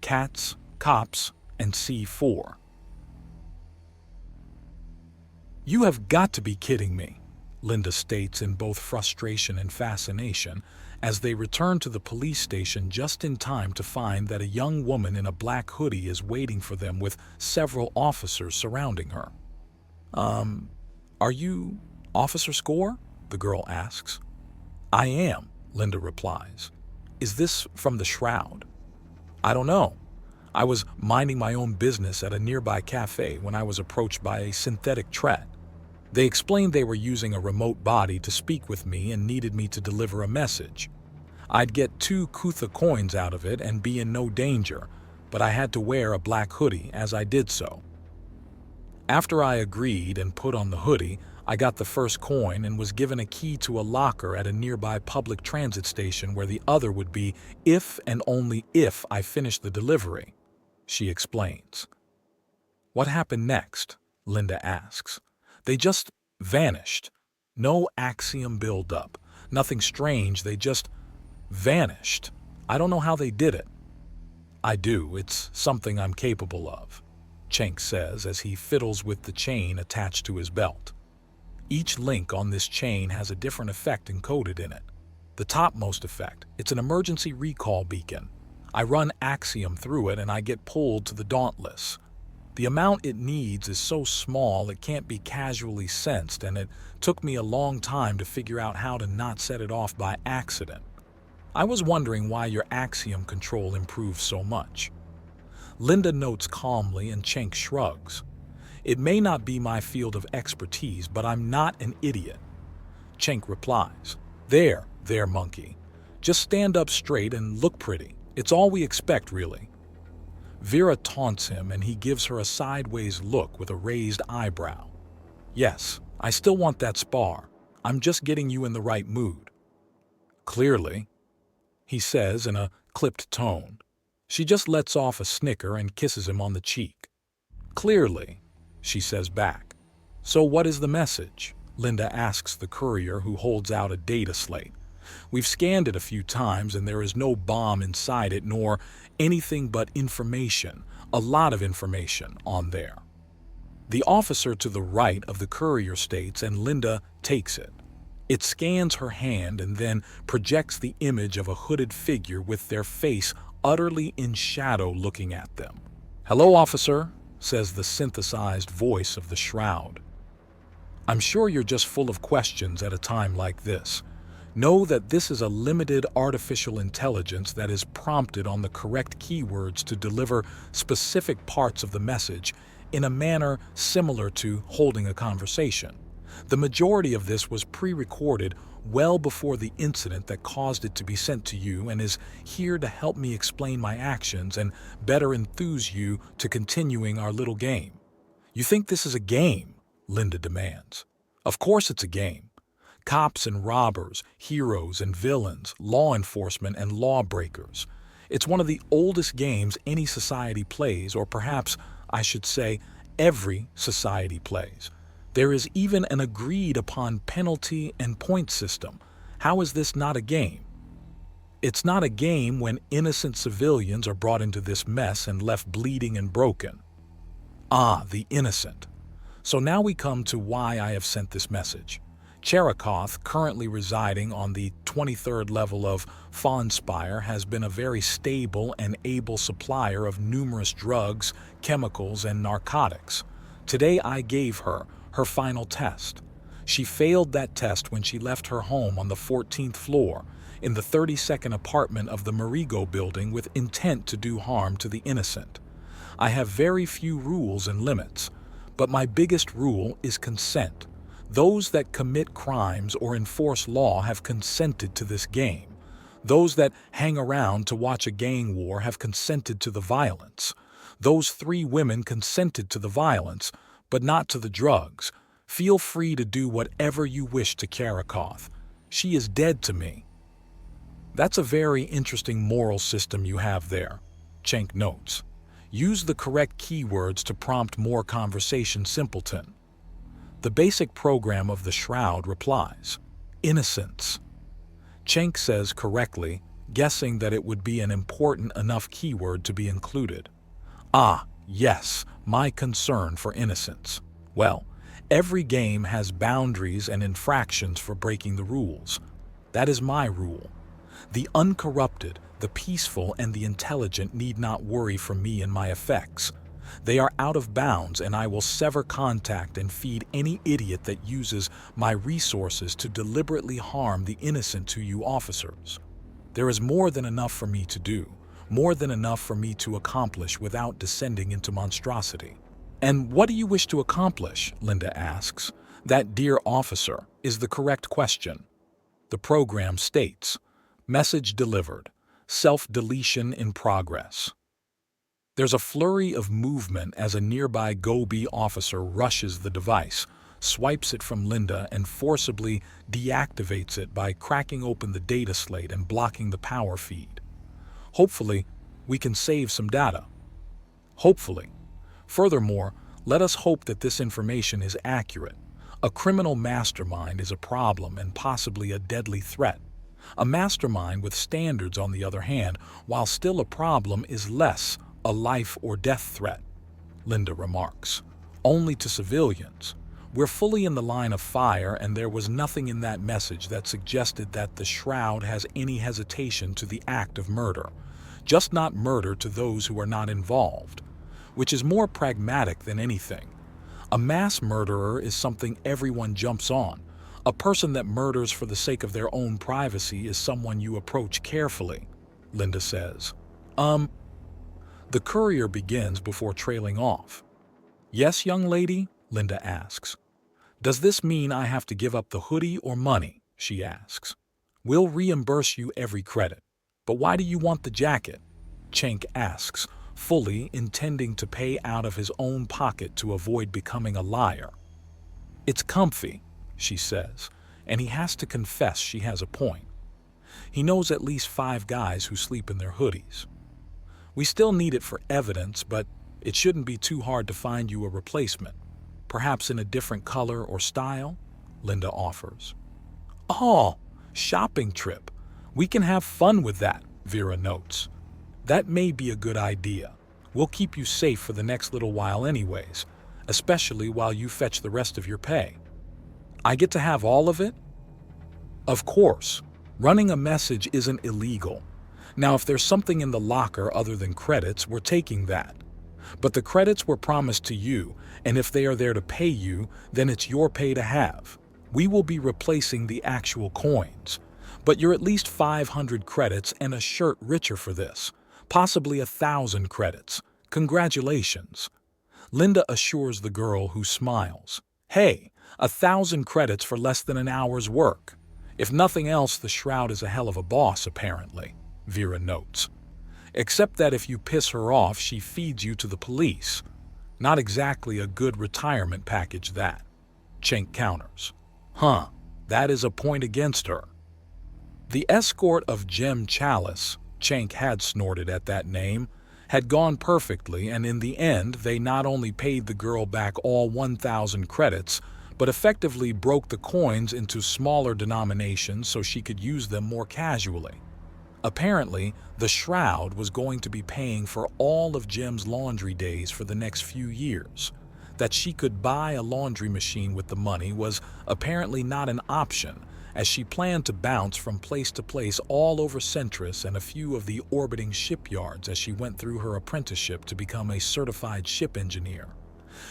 cats, cops, and C4. You have got to be kidding me, Linda states in both frustration and fascination as they return to the police station just in time to find that a young woman in a black hoodie is waiting for them with several officers surrounding her. Are you Officer Score? The girl asks. I am, Linda replies. Is this from the Shroud? I don't know. I was minding my own business at a nearby cafe when I was approached by a synthetic threat. They explained they were using a remote body to speak with me and needed me to deliver a message. I'd get 2 Kutha coins out of it and be in no danger, but I had to wear a black hoodie as I did so. After I agreed and put on the hoodie, I got the first coin and was given a key to a locker at a nearby public transit station where the other would be if and only if I finished the delivery, she explains. What happened next? Linda asks. They just vanished. No axiom build-up. Nothing strange, they just vanished. I don't know how they did it. I do, it's something I'm capable of, Cenk says as he fiddles with the chain attached to his belt. Each link on this chain has a different effect encoded in it. The topmost effect, it's an emergency recall beacon. I run axiom through it and I get pulled to the Dauntless. The amount it needs is so small it can't be casually sensed, and it took me a long time to figure out how to not set it off by accident. I was wondering why your axiom control improves so much. Linda notes calmly and Cenk shrugs. It may not be my field of expertise, but I'm not an idiot. Cenk replies, There, monkey. Just stand up straight and look pretty. It's all we expect, really. Vera taunts him and he gives her a sideways look with a raised eyebrow. Yes, I still want that spar. I'm just getting you in the right mood. Clearly, he says in a clipped tone. She just lets off a snicker and kisses him on the cheek. Clearly, she says back. So what is the message? Linda asks the courier who holds out a data slate. We've scanned it a few times and there is no bomb inside it nor anything but information, a lot of information on there. The officer to the right of the courier states and Linda takes it. It scans her hand and then projects the image of a hooded figure with their face utterly in shadow looking at them. Hello, officer, says the synthesized voice of the Shroud. I'm sure you're just full of questions at a time like this. Know that this is a limited artificial intelligence that is prompted on the correct keywords to deliver specific parts of the message in a manner similar to holding a conversation. The majority of this was pre-recorded well before the incident that caused it to be sent to you and is here to help me explain my actions and better enthuse you to continuing our little game. You think this is a game? Linda demands. Of course it's a game. Cops and robbers, heroes and villains, law enforcement and lawbreakers. It's one of the oldest games any society plays, or perhaps I should say every society plays. There is even an agreed-upon penalty and point system. How is this not a game? It's not a game when innocent civilians are brought into this mess and left bleeding and broken. Ah, the innocent. So now we come to why I have sent this message. Cherikoth, currently residing on the 23rd level of Fawnspire, has been a very stable and able supplier of numerous drugs, chemicals, and narcotics. Today I gave her final test. She failed that test when she left her home on the 14th floor in the 32nd apartment of the Marigo building with intent to do harm to the innocent. I have very few rules and limits, but my biggest rule is consent. Those that commit crimes or enforce law have consented to this game. Those that hang around to watch a gang war have consented to the violence. Those 3 women consented to the violence, but not to the drugs. Feel free to do whatever you wish to Cherikoth. She is dead to me. That's a very interesting moral system you have there, Cenk notes. Use the correct keywords to prompt more conversation, simpleton. The basic program of the Shroud replies, Innocence. Cenk says correctly, guessing that it would be an important enough keyword to be included. Ah, yes, my concern for innocence. Well, every game has boundaries and infractions for breaking the rules. That is my rule. The uncorrupted, the peaceful, and the intelligent need not worry for me and my effects. They are out of bounds, and I will sever contact and feed any idiot that uses my resources to deliberately harm the innocent to you officers. There is more than enough for me to do, more than enough for me to accomplish without descending into monstrosity. And what do you wish to accomplish? Linda asks. That, dear officer, is the correct question. The program states, message delivered, self-deletion in progress. There's a flurry of movement as a nearby Gobi officer rushes the device, swipes it from Linda, and forcibly deactivates it by cracking open the data slate and blocking the power feed. Hopefully, we can save some data. Hopefully. Furthermore, let us hope that this information is accurate. A criminal mastermind is a problem and possibly a deadly threat. A mastermind with standards, on the other hand, while still a problem, is less a life or death threat, Linda remarks. Only to civilians. We're fully in the line of fire, and there was nothing in that message that suggested that the Shroud has any hesitation to the act of murder. Just not murder to those who are not involved, which is more pragmatic than anything. A mass murderer is something everyone jumps on. A person that murders for the sake of their own privacy is someone you approach carefully, Linda says. The courier begins before trailing off. Yes, young lady? Linda asks. Does this mean I have to give up the hoodie or money? She asks. We'll reimburse you every credit. But why do you want the jacket? Cenk asks, fully intending to pay out of his own pocket to avoid becoming a liar. It's comfy, she says, and he has to confess she has a point. He knows at least 5 guys who sleep in their hoodies. We still need it for evidence, but it shouldn't be too hard to find you a replacement. Perhaps in a different color or style, Linda offers. Oh, shopping trip. We can have fun with that, Vera notes. That may be a good idea. We'll keep you safe for the next little while anyways, especially while you fetch the rest of your pay. I get to have all of it? Of course. Running a message isn't illegal. Now, if there's something in the locker other than credits, we're taking that. But the credits were promised to you, and if they are there to pay you, then it's your pay to have. We will be replacing the actual coins. But you're at least 500 credits and a shirt richer for this. Possibly 1,000 credits. Congratulations. Linda assures the girl, who smiles. Hey, 1,000 credits for less than an hour's work. If nothing else, the Shroud is a hell of a boss, apparently, Vera notes. Except that if you piss her off, she feeds you to the police. Not exactly a good retirement package, that, Cenk counters. Huh, that is a point against her. The escort of Gem Chalice, Cenk had snorted at that name, had gone perfectly, and in the end they not only paid the girl back all 1,000 credits, but effectively broke the coins into smaller denominations so she could use them more casually. Apparently, the Shroud was going to be paying for all of Gem's laundry days for the next few years. That she could buy a laundry machine with the money was apparently not an option, as she planned to bounce from place to place all over Centris and a few of the orbiting shipyards as she went through her apprenticeship to become a certified ship engineer.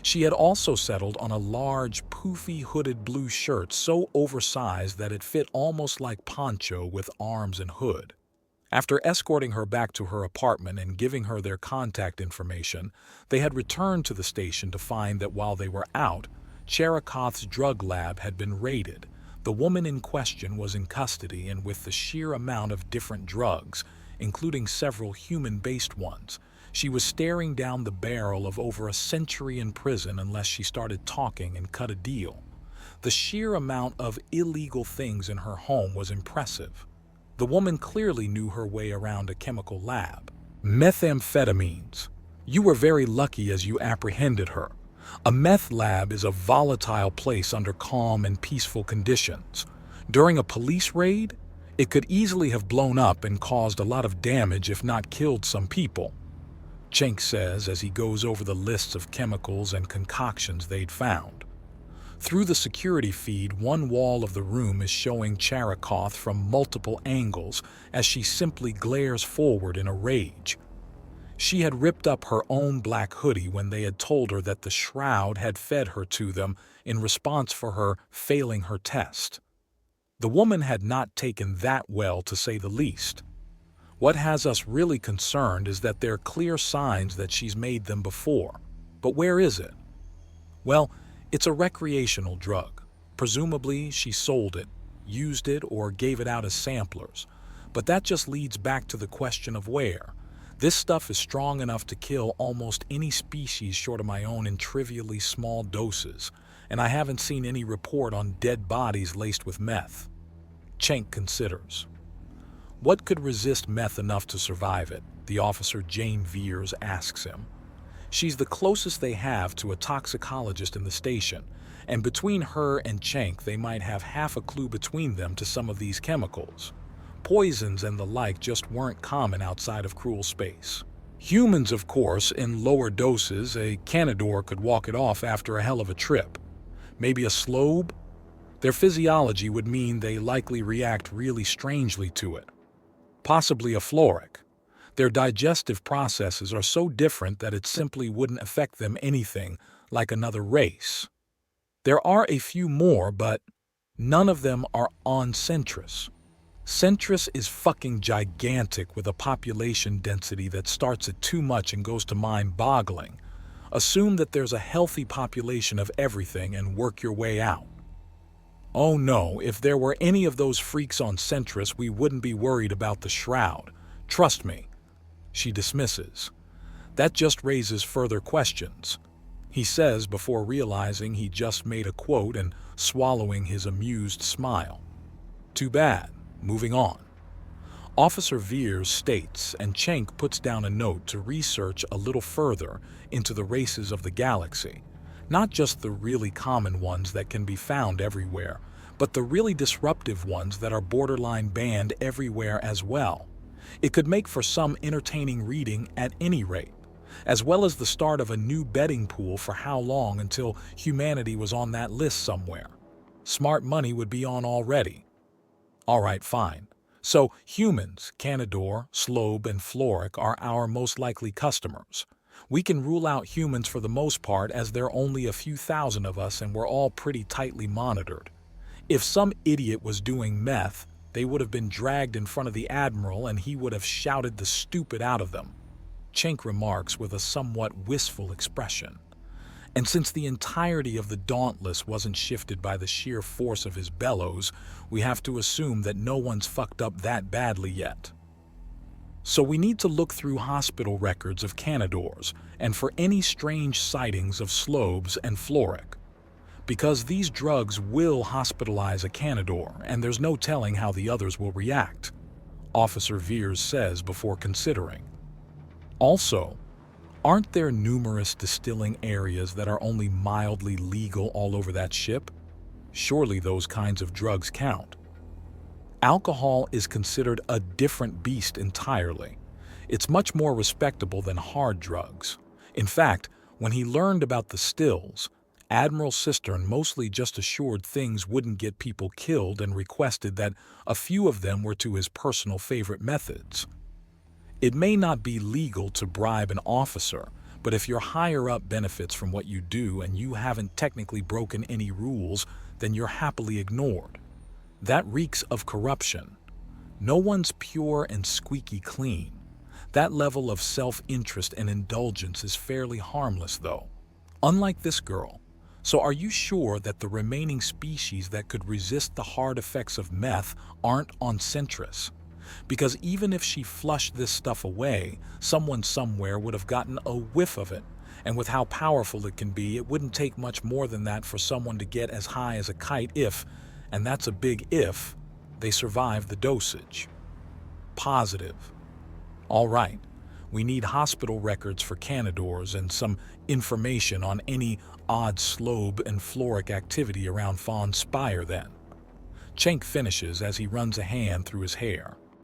She had also settled on a large, poofy hooded blue shirt so oversized that it fit almost like poncho with arms and hood. After escorting her back to her apartment and giving her their contact information, they had returned to the station to find that while they were out, Cherakoth's drug lab had been raided. The woman in question was in custody, and with the sheer amount of different drugs, including several human-based ones, she was staring down the barrel of over a century in prison unless she started talking and cut a deal. The sheer amount of illegal things in her home was impressive. The woman clearly knew her way around a chemical lab. Methamphetamines. You were very lucky as you apprehended her. A meth lab is a volatile place under calm and peaceful conditions. During a police raid, It could easily have blown up and caused a lot of damage if not killed some people, Cenk says as he goes over the lists of chemicals and concoctions they'd found. Through the security feed, one wall of the room is showing Charakoth from multiple angles as she simply glares forward in a rage. She had ripped up her own black hoodie when they had told her that the Shroud had fed her to them in response for her failing her test. The woman had not taken that well, to say the least. What has us really concerned is that there are clear signs that she's made them before. But where is it? Well, it's a recreational drug. Presumably, she sold it, used it, or gave it out as samplers. But that just leads back to the question of where. This stuff is strong enough to kill almost any species short of my own in trivially small doses, and I haven't seen any report on dead bodies laced with meth. Cenk considers. What could resist meth enough to survive it? The officer Jane Veers asks him. She's the closest they have to a toxicologist in the station, and between her and Cenk they might have half a clue between them to some of these chemicals. Poisons and the like just weren't common outside of cruel space. Humans, of course, in lower doses, a Canador could walk it off after a hell of a trip. Maybe a slobe? Their physiology would mean they likely react really strangely to it. Possibly a floric. Their digestive processes are so different that it simply wouldn't affect them anything like another race. There are a few more, but none of them are on Centris. Centris is fucking gigantic with a population density that starts at too much and goes to mind-boggling. Assume that there's a healthy population of everything and work your way out. Oh no, if there were any of those freaks on Centris, we wouldn't be worried about the Shroud. Trust me. She dismisses. That just raises further questions, he says before realizing he just made a quote and swallowing his amused smile. Too bad. Moving on. Officer Veers states, and Cenk puts down a note to research a little further into the races of the galaxy. Not just the really common ones that can be found everywhere, but the really disruptive ones that are borderline banned everywhere as well. It could make for some entertaining reading at any rate, as well as the start of a new betting pool for how long until humanity was on that list somewhere. Smart money would be on already. Alright, fine. So humans, Canador, Slobe, and Floric are our most likely customers. We can rule out humans for the most part as there are only a few thousand of us and we're all pretty tightly monitored. If some idiot was doing meth, they would have been dragged in front of the Admiral and he would have shouted the stupid out of them. Cenk remarks with a somewhat wistful expression. And since the entirety of the Dauntless wasn't shifted by the sheer force of his bellows, we have to assume that no one's fucked up that badly yet. So we need to look through hospital records of Canadors and for any strange sightings of Slobes and Floric. Because these drugs will hospitalize a Canador, and there's no telling how the others will react, Officer Veers says before considering. Also, aren't there numerous distilling areas that are only mildly legal all over that ship? Surely those kinds of drugs count. Alcohol is considered a different beast entirely. It's much more respectable than hard drugs. In fact, when he learned about the stills, Admiral Cistern mostly just assured things wouldn't get people killed and requested that a few of them were to his personal favorite methods. It may not be legal to bribe an officer, but if your higher-up benefits from what you do and you haven't technically broken any rules, then you're happily ignored. That reeks of corruption. No one's pure and squeaky clean. That level of self-interest and indulgence is fairly harmless, though. Unlike this girl. So are you sure that the remaining species that could resist the hard effects of meth aren't on Centris? Because even if she flushed this stuff away, someone somewhere would have gotten a whiff of it. And with how powerful it can be, it wouldn't take much more than that for someone to get as high as a kite if, and that's a big if, they survive the dosage. Positive. All right, we need hospital records for Canadors and some information on any odd Slobe and Floric activity around Fawn Spire then. Cenk finishes as he runs a hand through his hair.